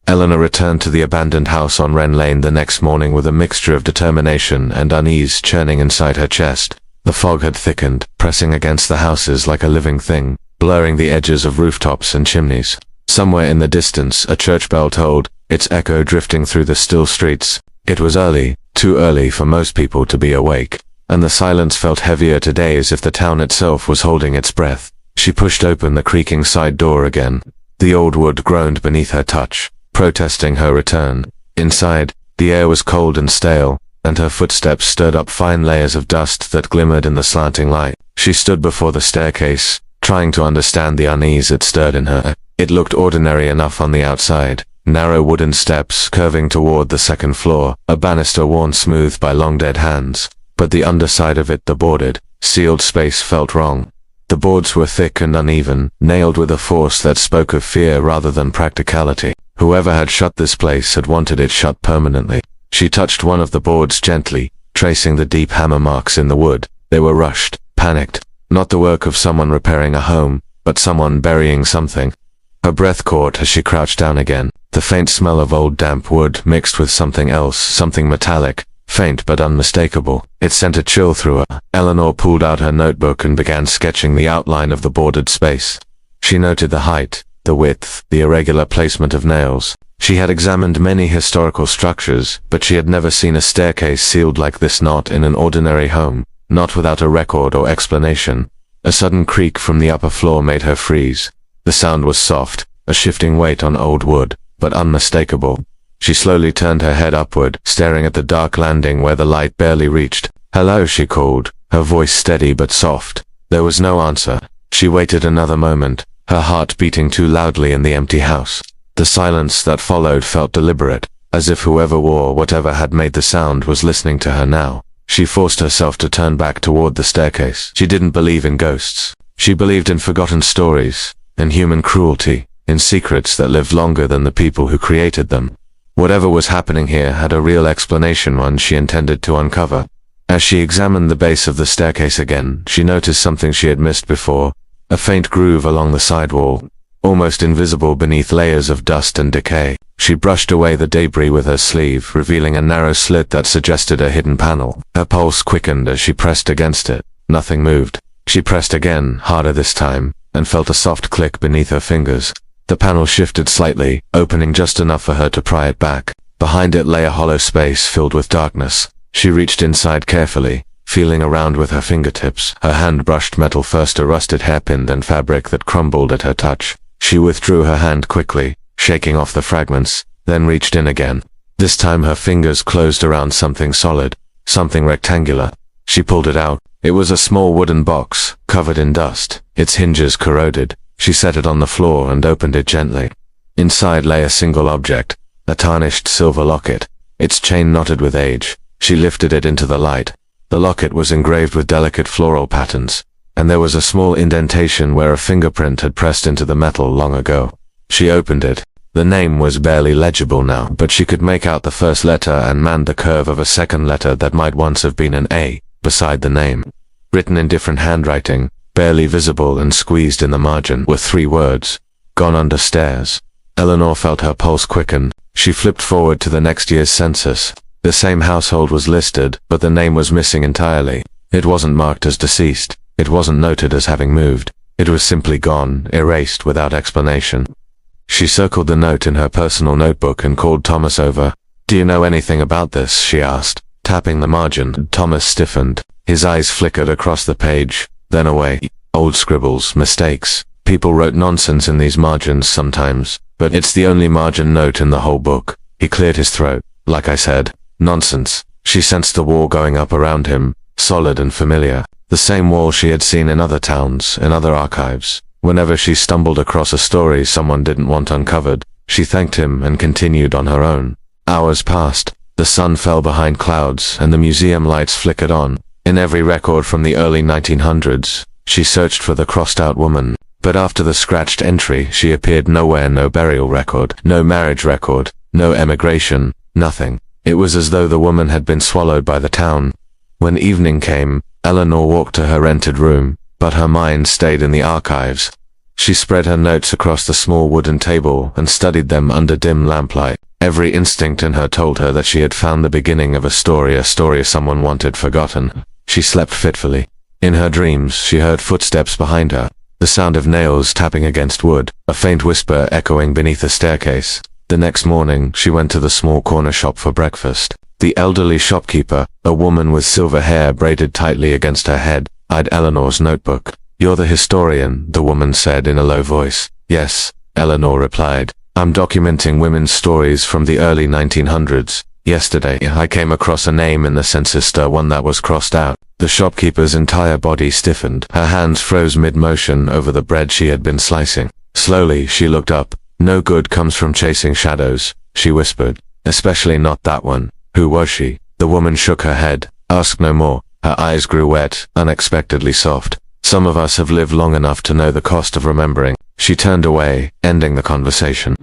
Eleanor returned to the abandoned house on Wren Lane the next morning with a mixture of determination and unease churning inside her chest. The fog had thickened, pressing against the houses like a living thing, blurring the edges of rooftops and chimneys. Somewhere in the distance, a church bell tolled, its echo drifting through the still streets. It was early, too early for most people to be awake, and the silence felt heavier today, as if the town itself was holding its breath. She pushed open the creaking side door again. The old wood groaned beneath her touch, protesting her return. Inside, the air was cold and stale, and her footsteps stirred up fine layers of dust that glimmered in the slanting light. She stood before the staircase, trying to understand the unease it stirred in her. It looked ordinary enough on the outside. Narrow wooden steps curving toward the second floor, a banister worn smooth by long dead hands. But the underside of it, the boarded, sealed space, felt wrong. The boards were thick and uneven, nailed with a force that spoke of fear rather than practicality. Whoever had shut this place had wanted it shut permanently. She touched one of the boards gently, tracing the deep hammer marks in the wood. They were rushed, panicked, not the work of someone repairing a home, but someone burying something. Her breath caught as she crouched down again. The faint smell of old damp wood mixed with something else, something metallic, faint but unmistakable. It sent a chill through her. Eleanor pulled out her notebook and began sketching the outline of the boarded space. She noted the height, the width, the irregular placement of nails. She had examined many historical structures, but she had never seen a staircase sealed like this, not in an ordinary home, not without a record or explanation. A sudden creak from the upper floor made her freeze. The sound was soft, a shifting weight on old wood, but unmistakable. She slowly turned her head upward, staring at the dark landing where the light barely reached. "Hello," she called, her voice steady but soft. There was no answer. She waited another moment, her heart beating too loudly in the empty house. The silence that followed felt deliberate, as if whoever or whatever had made the sound was listening to her now. She forced herself to turn back toward the staircase. She didn't believe in ghosts. She believed in forgotten stories, in human cruelty, in secrets that lived longer than the people who created them. Whatever was happening here had a real explanation, one she intended to uncover. As she examined the base of the staircase again, she noticed something she had missed before, a faint groove along the side wall, almost invisible beneath layers of dust and decay. She brushed away the debris with her sleeve, revealing a narrow slit that suggested a hidden panel. Her pulse quickened as she pressed against it. Nothing moved. She pressed again, harder this time, and felt a soft click beneath her fingers. The panel shifted slightly, opening just enough for her to pry it back. Behind it lay a hollow space filled with darkness. She reached inside carefully, feeling around with her fingertips. Her hand brushed metal, first a rusted hairpin, then fabric that crumbled at her touch. She withdrew her hand quickly, shaking off the fragments, then reached in again. This time her fingers closed around something solid, something rectangular. She pulled it out. It was a small wooden box, covered in dust, its hinges corroded. She set it on the floor and opened it gently. Inside lay a single object, a tarnished silver locket, its chain knotted with age. She lifted it into the light. The locket was engraved with delicate floral patterns, and there was a small indentation where a fingerprint had pressed into the metal long ago. She opened it. The name was barely legible now, but she could make out the first letter and the curve of a second letter that might once have been an A, beside the name. Written in different handwriting, barely visible and squeezed in the margin, were 3 words: "Gone under stairs." Eleanor felt her pulse quicken. She flipped forward to the next year's census. The same household was listed, but the name was missing entirely. It wasn't marked as deceased. It wasn't noted as having moved. It was simply gone, erased without explanation. She circled the note in her personal notebook and called Thomas over. "Do you know anything about this?" she asked, tapping the margin. Thomas stiffened. His eyes flickered across the page, then away. "Old scribbles, mistakes. People wrote nonsense in these margins sometimes, but it's the only margin note in the whole book." He cleared his throat. "Like I said, nonsense." She sensed the wall going up around him, solid and familiar. The same wall she had seen in other towns, in other archives. Whenever she stumbled across a story someone didn't want uncovered, she thanked him and continued on her own. Hours passed. The sun fell behind clouds, and the museum lights flickered on. In every record from the early 1900s, she searched for the crossed-out woman. But after the scratched entry, she appeared nowhere. No burial record, no marriage record, no emigration, nothing. It was as though the woman had been swallowed by the town. When evening came, Eleanor walked to her rented room, but her mind stayed in the archives. She spread her notes across the small wooden table and studied them under dim lamplight. Every instinct in her told her that she had found the beginning of a story someone wanted forgotten. She slept fitfully. In her dreams, she heard footsteps behind her, the sound of nails tapping against wood, a faint whisper echoing beneath the staircase. The next morning, she went to the small corner shop for breakfast. The elderly shopkeeper, a woman with silver hair braided tightly against her head, eyed Eleanor's notebook. "You're the historian," the woman said in a low voice. "Yes," Eleanor replied. "I'm documenting women's stories from the early 1900s. Yesterday, I came across a name in the census, one that was crossed out." The shopkeeper's entire body stiffened. Her hands froze mid-motion over the bread she had been slicing. Slowly, she looked up. "No good comes from chasing shadows," she whispered. "Especially not that one." "Who was she?" The woman shook her head. "Ask no more." Her eyes grew wet, unexpectedly soft. "Some of us have lived long enough to know the cost of remembering." She turned away, ending the conversation.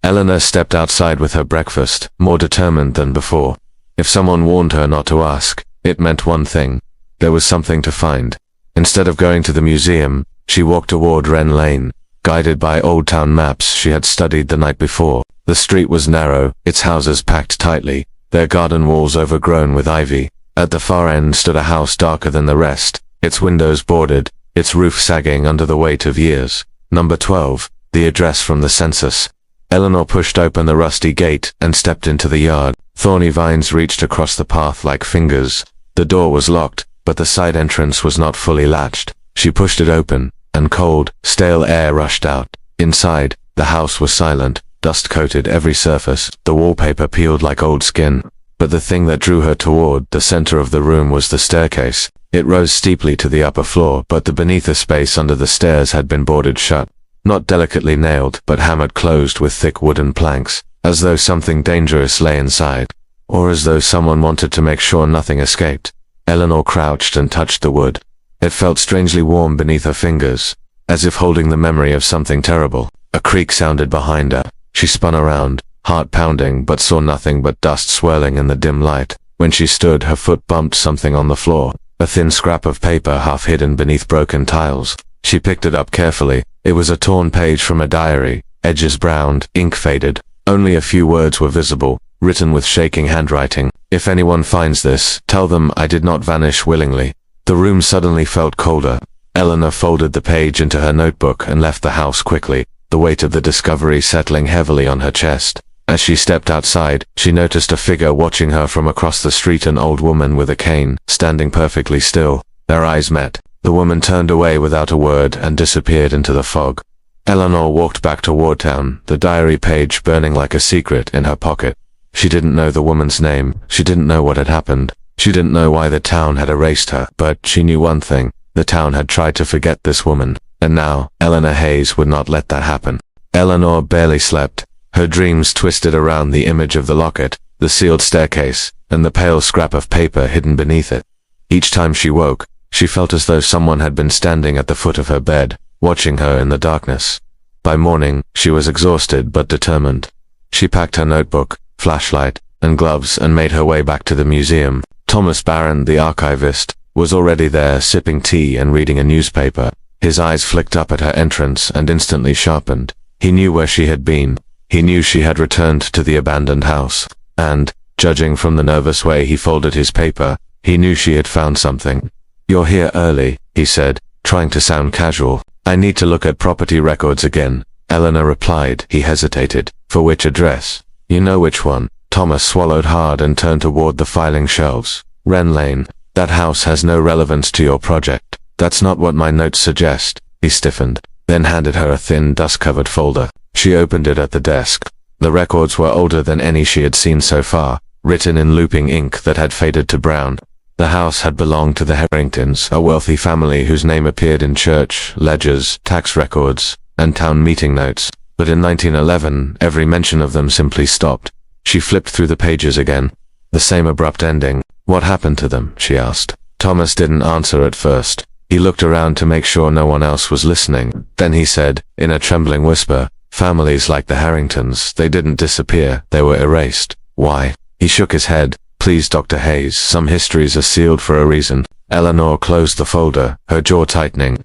Eleanor stepped outside with her breakfast, more determined than before. If someone warned her not to ask, it meant one thing. There was something to find. Instead of going to the museum, she walked toward Wren Lane, guided by old town maps she had studied the night before. The street was narrow, its houses packed tightly, their garden walls overgrown with ivy. At the far end stood a house darker than the rest, its windows boarded, its roof sagging under the weight of years. Number 12, the address from the census. Eleanor pushed open the rusty gate and stepped into the yard. Thorny vines reached across the path like fingers. The door was locked, but the side entrance was not fully latched. She pushed it open, and cold, stale air rushed out. Inside, the house was silent. Dust coated every surface, the wallpaper peeled like old skin. But the thing that drew her toward the center of the room was the staircase. It rose steeply to the upper floor, but the beneath space under the stairs had been boarded shut. Not delicately nailed, but hammered closed with thick wooden planks, as though something dangerous lay inside, or as though someone wanted to make sure nothing escaped. Eleanor crouched and touched the wood. It felt strangely warm beneath her fingers, as if holding the memory of something terrible. A creak sounded behind her. She spun around, heart pounding, but saw nothing but dust swirling in the dim light. When she stood, her foot bumped something on the floor, a thin scrap of paper half hidden beneath broken tiles. She picked it up carefully. It was a torn page from a diary, edges browned, ink faded. Only a few words were visible, written with shaking handwriting. "If anyone finds this, tell them I did not vanish willingly." The room suddenly felt colder. Eleanor folded the page into her notebook and left the house quickly, the weight of the discovery settling heavily on her chest. As she stepped outside, she noticed a figure watching her from across the street, an old woman with a cane, standing perfectly still. Their eyes met. The woman turned away without a word and disappeared into the fog. Eleanor walked back toward town, the diary page burning like a secret in her pocket. She didn't know the woman's name. She didn't know what had happened. She didn't know why the town had erased her, but she knew one thing. The town had tried to forget this woman, and now, Eleanor Hayes would not let that happen. Eleanor barely slept. Her dreams twisted around the image of the locket, the sealed staircase, and the pale scrap of paper hidden beneath it. Each time she woke, she felt as though someone had been standing at the foot of her bed, watching her in the darkness. By morning, she was exhausted but determined. She packed her notebook, flashlight, and gloves and made her way back to the museum. Thomas Barron, the archivist, was already there, sipping tea and reading a newspaper. His eyes flicked up at her entrance and instantly sharpened. He knew where she had been. He knew she had returned to the abandoned house. And, judging from the nervous way he folded his paper, he knew she had found something. "You're here early," he said, trying to sound casual. "I need to look at property records again." Eleanor replied. He hesitated. "For which address?" "You know which one." Thomas swallowed hard and turned toward the filing shelves. "Wren Lane. That house has no relevance to your project." "That's not what my notes suggest." He stiffened, then handed her a thin, dust-covered folder. She opened it at the desk. The records were older than any she had seen so far, written in looping ink that had faded to brown. The house had belonged to the Harringtons, a wealthy family whose name appeared in church, ledgers, tax records, and town meeting notes. But in 1911, every mention of them simply stopped. She flipped through the pages again. The same abrupt ending. "What happened to them?" she asked. Thomas didn't answer at first. He looked around to make sure no one else was listening. Then he said, in a trembling whisper, "Families like the Harringtons, they didn't disappear, they were erased." "Why?" He shook his head. "Please, Dr. Hayes, some histories are sealed for a reason." Eleanor closed the folder, her jaw tightening.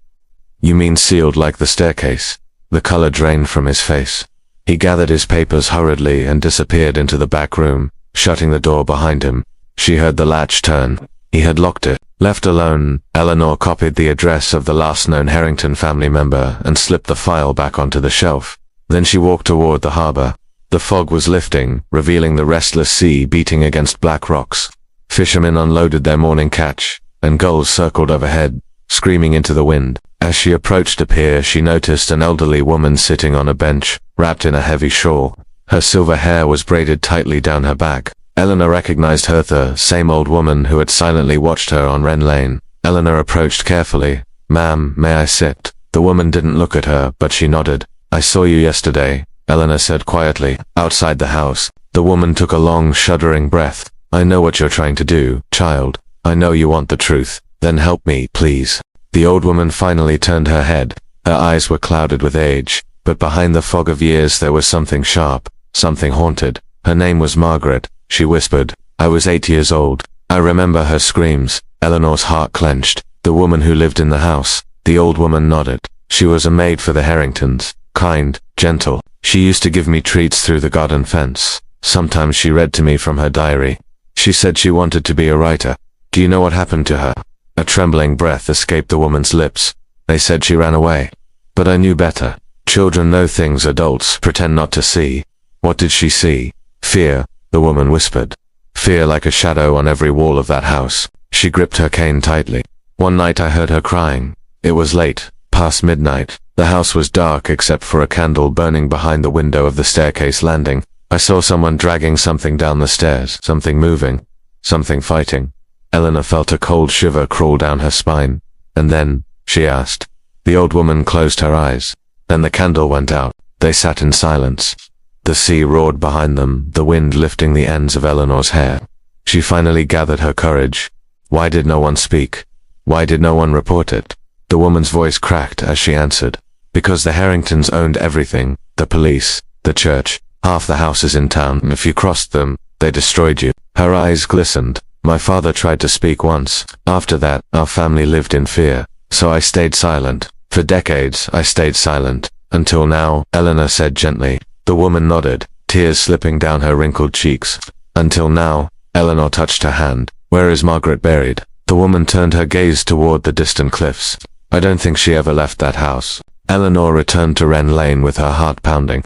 You mean sealed like the staircase? The color drained from his face. He gathered his papers hurriedly and disappeared into the back room, shutting the door behind him. She heard the latch turn. He had locked it. Left alone, Eleanor copied the address of the last known Harrington family member and slipped the file back onto the shelf. Then she walked toward the harbor. The fog was lifting, revealing the restless sea beating against black rocks. Fishermen unloaded their morning catch, and gulls circled overhead, screaming into the wind. As she approached a pier, she noticed an elderly woman sitting on a bench, wrapped in a heavy shawl. Her silver hair was braided tightly down her back. Eleanor recognized her, the same old woman who had silently watched her on Wren Lane. Eleanor approached carefully. "Ma'am, may I sit?" The woman didn't look at her, but she nodded. "I saw you yesterday," Eleanor said quietly, outside the house. The woman took a long, shuddering breath. "I know what you're trying to do, child. I know you want the truth. Then help me, please." The old woman finally turned her head. Her eyes were clouded with age, but behind the fog of years there was something sharp, something haunted. Her name was Margaret, she whispered. "I was 8 years old. I remember her screams." Eleanor's heart clenched. The woman who lived in the house. The old woman nodded. "She was a maid for the Harringtons. Kind, gentle. She used to give me treats through the garden fence. Sometimes she read to me from her diary. She said she wanted to be a writer. Do you know what happened to her?" A trembling breath escaped the woman's lips. "They said she ran away. But I knew better. Children know things adults pretend not to see." "What did she see?" "Fear," the woman whispered. "Fear like a shadow on every wall of that house." She gripped her cane tightly. "One night I heard her crying. It was late, past midnight. The house was dark except for a candle burning behind the window of the staircase landing. I saw someone dragging something down the stairs, something moving, something fighting." Eleanor felt a cold shiver crawl down her spine. "And then?" she asked. The old woman closed her eyes. Then the candle went out. They sat in silence. The sea roared behind them, the wind lifting the ends of Eleanor's hair. She finally gathered her courage. Why did no one speak? Why did no one report it? The woman's voice cracked as she answered. "Because the Harringtons owned everything. The police, the church, half the houses in town. If you crossed them, they destroyed you." Her eyes glistened. "My father tried to speak once. After that, our family lived in fear. So I stayed silent. For decades, I stayed silent. Until now," Eleanor said gently. The woman nodded, tears slipping down her wrinkled cheeks. "Until now," Eleanor touched her hand. "Where is Margaret buried?" The woman turned her gaze toward the distant cliffs. "I don't think she ever left that house." Eleanor returned to Wren Lane with her heart pounding.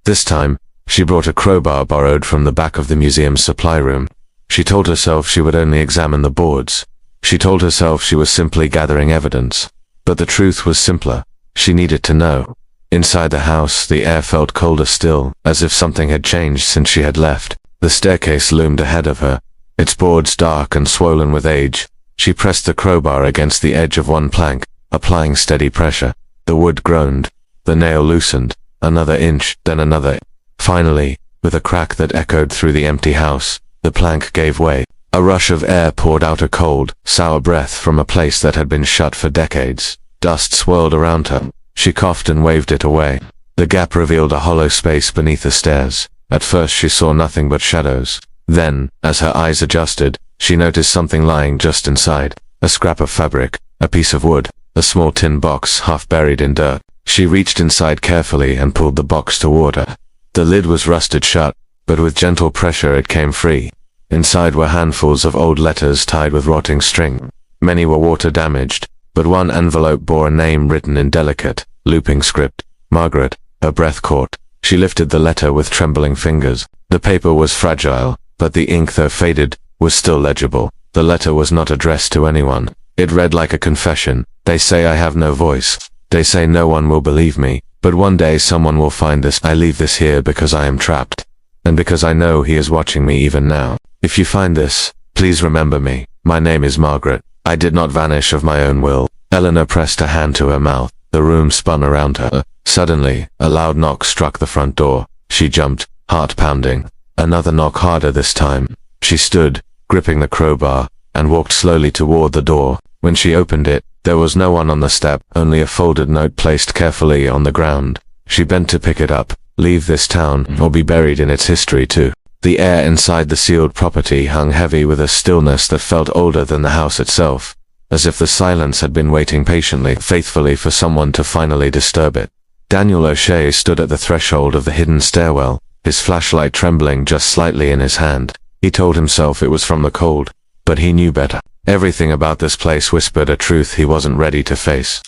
This time, she brought a crowbar borrowed from the back of the museum's supply room. She told herself she would only examine the boards. She told herself she was simply gathering evidence. But the truth was simpler. She needed to know. Inside the house, the air felt colder still, as if something had changed since she had left. The staircase loomed ahead of her, its boards dark and swollen with age. She pressed the crowbar against the edge of one plank, applying steady pressure. The wood groaned. The nail loosened. Another inch, then another. Finally, with a crack that echoed through the empty house, the plank gave way. A rush of air poured out, a cold, sour breath from a place that had been shut for decades. Dust swirled around her. She coughed and waved it away. The gap revealed a hollow space beneath the stairs. At first she saw nothing but shadows. Then, as her eyes adjusted, she noticed something lying just inside. A scrap of fabric, a piece of wood, a small tin box half buried in dirt. She reached inside carefully and pulled the box toward her. The lid was rusted shut, but with gentle pressure it came free. Inside were handfuls of old letters tied with rotting string. Many were water-damaged, but one envelope bore a name written in delicate, looping script. Margaret. Her breath caught. She lifted the letter with trembling fingers. The paper was fragile, but the ink, though faded, was still legible. The letter was not addressed to anyone. It read like a confession. "They say I have no voice. They say no one will believe me. But one day someone will find this. I leave this here because I am trapped. And because I know he is watching me even now. If you find this, please remember me. My name is Margaret. I did not vanish of my own will." Eleanor pressed a hand to her mouth. The room spun around her. Suddenly, a loud knock struck the front door. She jumped, heart pounding. Another knock, harder this time. She stood, gripping the crowbar, and walked slowly toward the door. When she opened it, there was no one on the step, only a folded note placed carefully on the ground. She bent to pick it up. "Leave this town, or be buried in its history too." The air inside the sealed property hung heavy with a stillness that felt older than the house itself. as if the silence had been waiting patiently, faithfully for someone to finally disturb it. Daniel O'Shea stood at the threshold of the hidden stairwell, his flashlight trembling just slightly in his hand. He told himself it was from the cold, but he knew better. Everything about this place whispered a truth he wasn't ready to face.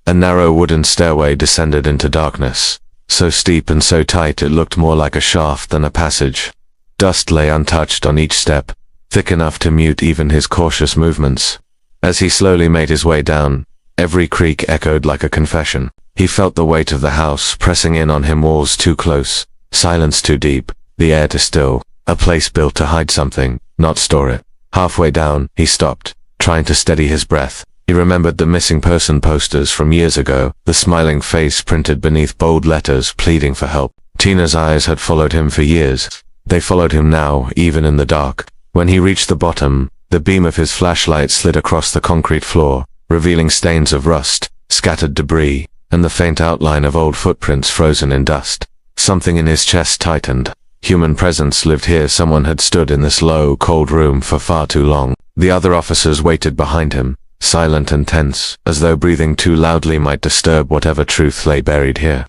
A narrow wooden stairway descended into darkness, so steep and so tight it looked more like a shaft than a passage. Dust lay untouched on each step, thick enough to mute even his cautious movements. As he slowly made his way down, every creak echoed like a confession. He felt the weight of the house pressing in on him, walls too close, silence too deep, the air too still, a place built to hide something, not store it. Halfway down, he stopped, trying to steady his breath. He remembered the missing person posters from years ago, the smiling face printed beneath bold letters pleading for help. Tina's eyes had followed him for years. They followed him now, even in the dark. When he reached the bottom, the beam of his flashlight slid across the concrete floor, revealing stains of rust, scattered debris, and the faint outline of old footprints frozen in dust. Something in his chest tightened. Human presence lived here. Someone had stood in this low, cold room for far too long. The other officers waited behind him, silent and tense, as though breathing too loudly might disturb whatever truth lay buried here.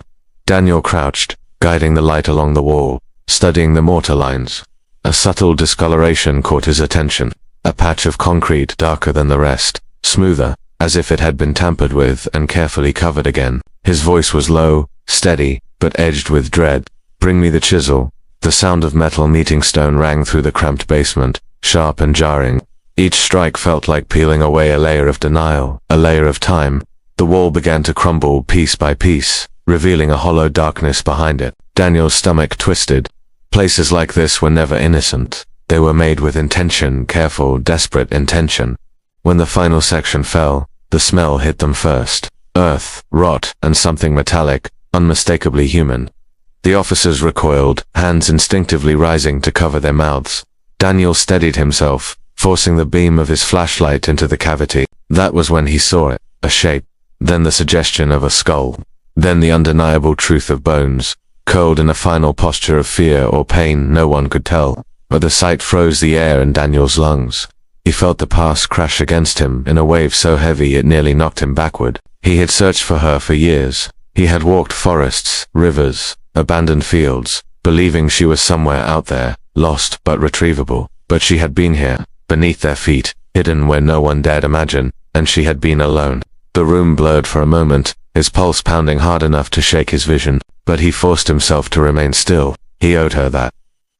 Daniel crouched, guiding the light along the wall, studying the mortar lines. A subtle discoloration caught his attention, a patch of concrete darker than the rest, smoother, as if it had been tampered with and carefully covered again. His voice was low, steady, but edged with dread. "Bring me the chisel." The sound of metal meeting stone rang through the cramped basement, sharp and jarring. Each strike felt like peeling away a layer of denial, a layer of time. The wall began to crumble piece by piece, revealing a hollow darkness behind it. Daniel's stomach twisted. Places like this were never innocent. They were made with intention, careful, desperate intention. When the final section fell, the smell hit them first. Earth, rot, and something metallic, unmistakably human. The officers recoiled, hands instinctively rising to cover their mouths. Daniel steadied himself, forcing the beam of his flashlight into the cavity. That was when he saw it, a shape, then the suggestion of a skull, then the undeniable truth of bones, curled in a final posture of fear or pain, no one could tell. But the sight froze the air in Daniel's lungs. He felt the past crash against him in a wave so heavy it nearly knocked him backward. He had searched for her for years. He had walked forests, rivers, abandoned fields, believing she was somewhere out there, lost but retrievable. But she had been here, beneath their feet, hidden where no one dared imagine, and she had been alone. The room blurred for a moment, his pulse pounding hard enough to shake his vision, but he forced himself to remain still. He owed her that.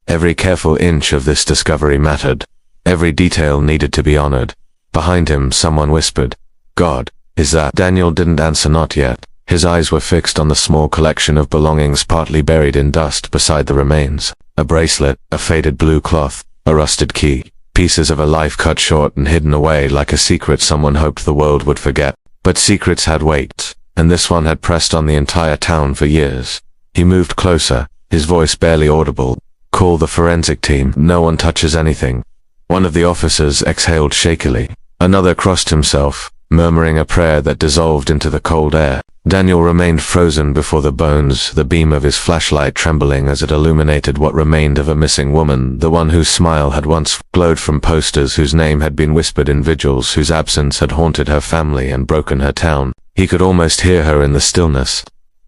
Every careful inch of this discovery mattered. Every detail needed to be honored. Behind him, someone whispered, "God, is that?" Daniel didn't answer, not yet. His eyes were fixed on the small collection of belongings partly buried in dust beside the remains. A bracelet, a faded blue cloth, a rusted key, pieces of a life cut short and hidden away like a secret someone hoped the world would forget. But secrets had weight, and this one had pressed on the entire town for years. He moved closer, his voice barely audible. "Call the forensic team. No one touches anything." One of the officers exhaled shakily. Another crossed himself, murmuring a prayer that dissolved into the cold air. Daniel remained frozen before the bones, the beam of his flashlight trembling as it illuminated what remained of a missing woman, the one whose smile had once glowed from posters, whose name had been whispered in vigils, whose absence had haunted her family and broken her town. He could almost hear her in the stillness.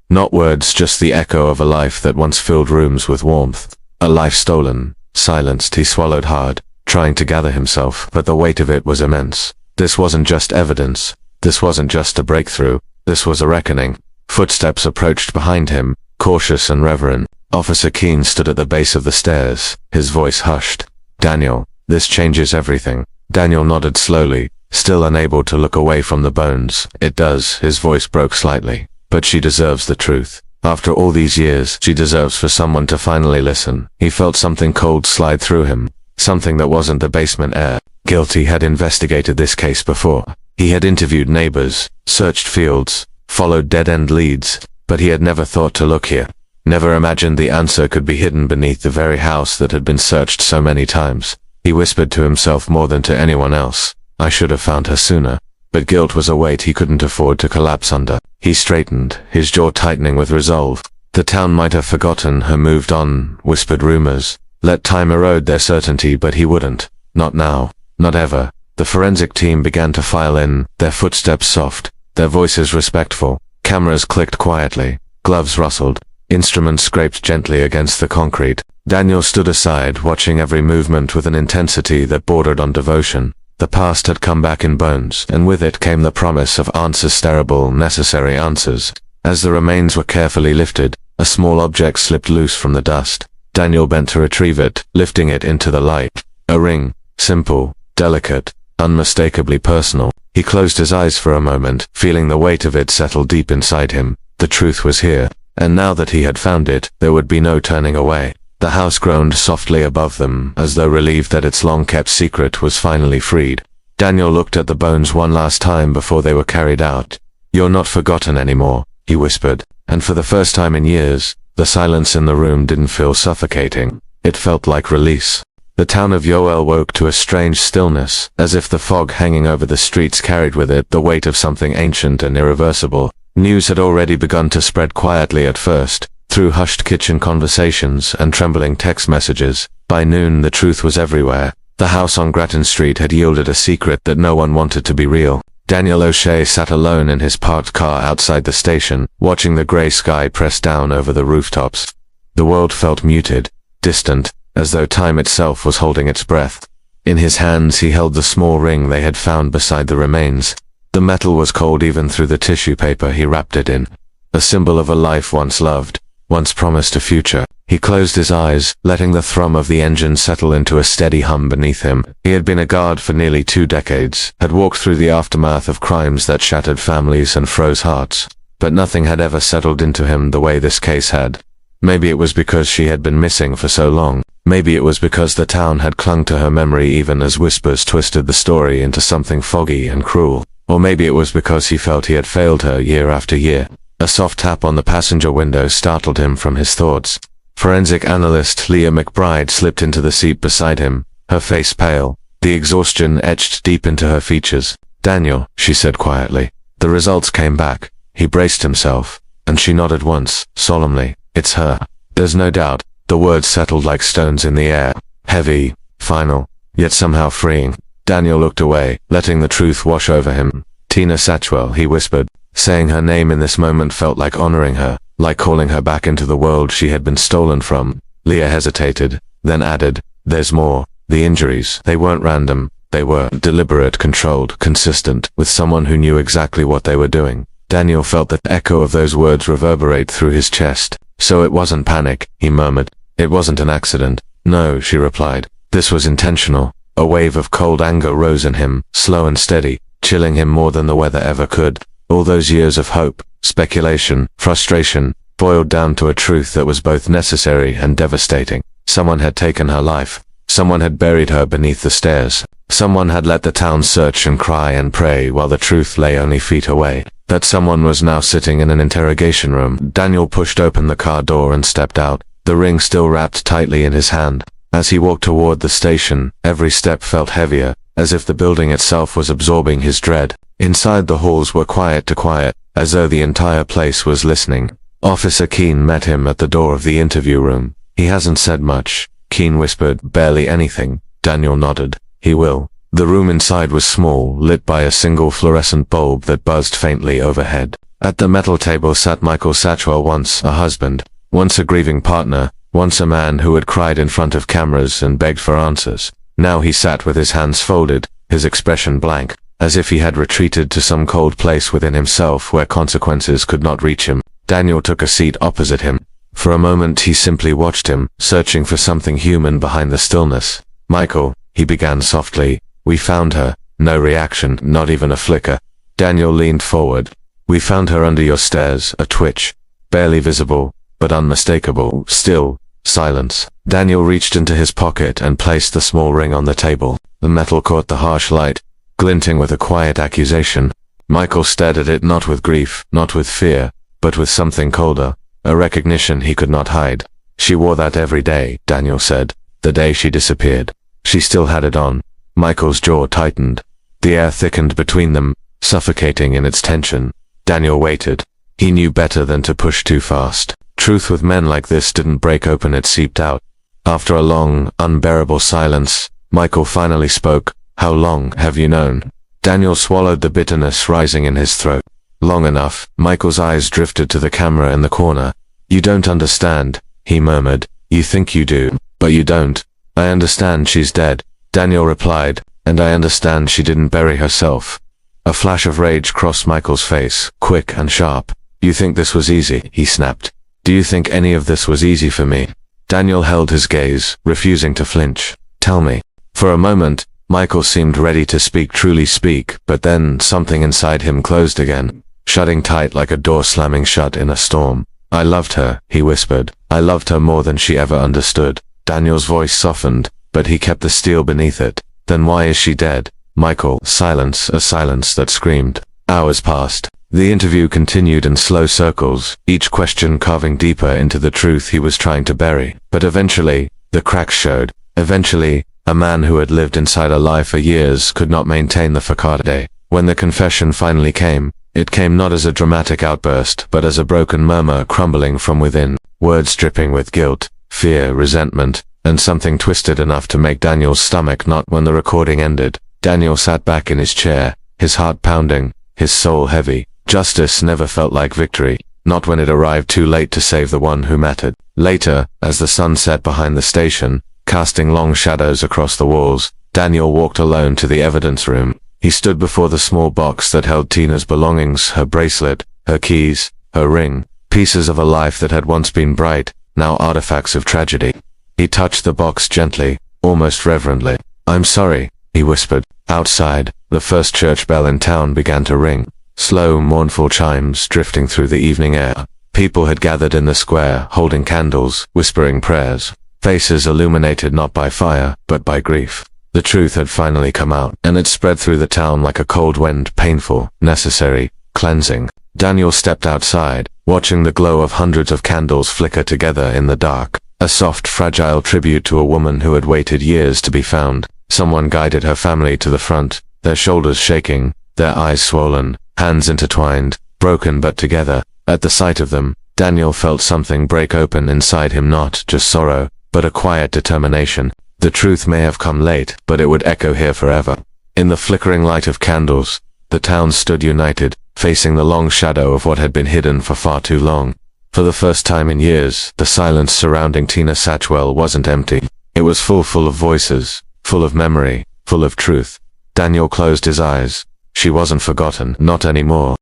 Not words, just the echo of a life that once filled rooms with warmth. A life stolen, silenced. He swallowed hard, trying to gather himself, but the weight of it was immense. This wasn't just evidence. This wasn't just a breakthrough. This was a reckoning. Footsteps approached behind him, cautious and reverent. Officer Keene stood at the base of the stairs, his voice hushed. "Daniel, this changes everything." Daniel nodded slowly, still unable to look away from the bones. "It does." His voice broke slightly. "But she deserves the truth. After all these years, she deserves for someone to finally listen." He felt something cold slide through him, something that wasn't the basement air. Guilty had investigated this case before. He had interviewed neighbors, searched fields, followed dead-end leads, but he had never thought to look here. Never imagined the answer could be hidden beneath the very house that had been searched so many times. He whispered to himself more than to anyone else, "I should have found her sooner." But guilt was a weight he couldn't afford to collapse under. He straightened, his jaw tightening with resolve. The town might have forgotten her, moved on, whispered rumors, let time erode their certainty, but he wouldn't. Not now. Not ever. The forensic team began to file in, their footsteps soft, their voices respectful. Cameras clicked quietly, gloves rustled, instruments scraped gently against the concrete. Daniel stood aside, watching every movement with an intensity that bordered on devotion. The past had come back in bones, and with it came the promise of answers, terrible, necessary answers. As the remains were carefully lifted, a small object slipped loose from the dust. Daniel bent to retrieve it, lifting it into the light. A ring, simple, delicate, unmistakably personal. He closed his eyes for a moment, feeling the weight of it settle deep inside him. The truth was here, and now that he had found it, there would be no turning away. The house groaned softly above them, as though relieved that its long-kept secret was finally freed. Daniel looked at the bones one last time before they were carried out. "You're not forgotten anymore," he whispered, and for the first time in years, the silence in the room didn't feel suffocating. It felt like release. The town of Yoel woke to a strange stillness, as if the fog hanging over the streets carried with it the weight of something ancient and irreversible. News had already begun to spread quietly at first, through hushed kitchen conversations and trembling text messages. By noon, the truth was everywhere. The house on Grattan Street had yielded a secret that no one wanted to be real. Daniel O'Shea sat alone in his parked car outside the station, watching the grey sky press down over the rooftops. The world felt muted, distant, as though time itself was holding its breath. In his hands he held the small ring they had found beside the remains. The metal was cold even through the tissue paper he wrapped it in. A symbol of a life once loved, once promised a future. He closed his eyes, letting the thrum of the engine settle into a steady hum beneath him. He had been a guard for nearly 2 decades, had walked through the aftermath of crimes that shattered families and froze hearts. But nothing had ever settled into him the way this case had. Maybe it was because she had been missing for so long. Maybe it was because the town had clung to her memory even as whispers twisted the story into something foggy and cruel. Or maybe it was because he felt he had failed her year after year. A soft tap on the passenger window startled him from his thoughts. Forensic analyst Leah McBride slipped into the seat beside him, her face pale, the exhaustion etched deep into her features. "Daniel," she said quietly. The results came back. He braced himself, and she nodded once, solemnly. "It's her." There's no doubt. The words settled like stones in the air, heavy, final, yet somehow freeing. Daniel looked away, letting the truth wash over him. "Tina Satchwell," he whispered. Saying her name in this moment felt like honoring her, like calling her back into the world she had been stolen from. Leah hesitated, then added, "There's more. The injuries, they weren't random. They were deliberate, controlled, consistent, with someone who knew exactly what they were doing." Daniel felt the echo of those words reverberate through his chest. "So it wasn't panic," he murmured. "It wasn't an accident." "No," she replied. "This was intentional." A wave of cold anger rose in him, slow and steady, chilling him more than the weather ever could. All those years of hope, speculation, frustration, boiled down to a truth that was both necessary and devastating. Someone had taken her life. Someone had buried her beneath the stairs. Someone had let the town search and cry and pray while the truth lay only feet away. That someone was now sitting in an interrogation room. Daniel pushed open the car door and stepped out, the ring still wrapped tightly in his hand. As he walked toward the station, every step felt heavier, as if the building itself was absorbing his dread. Inside, the halls were quiet to quiet, as though the entire place was listening. Officer Keene met him at the door of the interview room. "He hasn't said much," Keene whispered. "Barely anything." Daniel nodded. "He will." The room inside was small, lit by a single fluorescent bulb that buzzed faintly overhead. At the metal table sat Michael Satchwell, once a husband, once a grieving partner, once a man who had cried in front of cameras and begged for answers. Now he sat with his hands folded, his expression blank, as if he had retreated to some cold place within himself where consequences could not reach him. Daniel took a seat opposite him. For a moment he simply watched him, searching for something human behind the stillness. "Michael," he began softly, "we found her." No reaction, not even a flicker. Daniel leaned forward. "We found her under your stairs," a twitch. Barely visible, but unmistakable. Still, silence. Daniel reached into his pocket and placed the small ring on the table. The metal caught the harsh light, glinting with a quiet accusation. Michael stared at it, not with grief, not with fear, but with something colder, a recognition he could not hide. "She wore that every day," Daniel said. "The day she disappeared. She still had it on." Michael's jaw tightened. The air thickened between them, suffocating in its tension. Daniel waited. He knew better than to push too fast. Truth with men like this didn't break open, it seeped out. After a long, unbearable silence, Michael finally spoke, How long have you known? Daniel swallowed the bitterness rising in his throat. Long enough. Michael's eyes drifted to the camera in the corner. You don't understand, he murmured. You think you do, but you don't. I understand she's dead, Daniel replied, and I understand she didn't bury herself. A flash of rage crossed Michael's face, quick and sharp. You think this was easy, he snapped. Do you think any of this was easy for me? Daniel held his gaze, refusing to flinch. Tell me. For a moment, Michael seemed ready to speak, truly speak, but then something inside him closed again, shutting tight like a door slamming shut in a storm. I loved her, he whispered. I loved her more than she ever understood. Daniel's voice softened, but he kept the steel beneath it. Then why is she dead? Michael, silence, a silence that screamed. Hours passed. The interview continued in slow circles, each question carving deeper into the truth he was trying to bury. But eventually, the cracks showed. Eventually, a man who had lived inside a lie for years could not maintain the facade. When the confession finally came, it came not as a dramatic outburst, but as a broken murmur crumbling from within, words dripping with guilt, fear, resentment, and something twisted enough to make Daniel's stomach knot. When the recording ended, Daniel sat back in his chair, his heart pounding, his soul heavy. Justice never felt like victory, not when it arrived too late to save the one who mattered. Later, as the sun set behind the station, casting long shadows across the walls, Daniel walked alone to the evidence room. He stood before the small box that held Tina's belongings, her bracelet, her keys, her ring, pieces of a life that had once been bright, now artifacts of tragedy. He touched the box gently, almost reverently. I'm sorry, he whispered. Outside, the first church bell in town began to ring. Slow, mournful chimes drifting through the evening air. People had gathered in the square, holding candles, whispering prayers. Faces illuminated not by fire, but by grief. The truth had finally come out, and it spread through the town like a cold wind, painful, necessary, cleansing. Daniel stepped outside, watching the glow of hundreds of candles flicker together in the dark. A soft, fragile tribute to a woman who had waited years to be found. Someone guided her family to the front, their shoulders shaking, their eyes swollen, hands intertwined, broken but together. At the sight of them, Daniel felt something break open inside him, not just sorrow, but a quiet determination. The truth may have come late, but it would echo here forever. In the flickering light of candles, the town stood united, facing the long shadow of what had been hidden for far too long. For the first time in years, the silence surrounding Tina Satchwell wasn't empty. It was full of voices, full of memory, full of truth. Daniel closed his eyes. She wasn't forgotten, not anymore.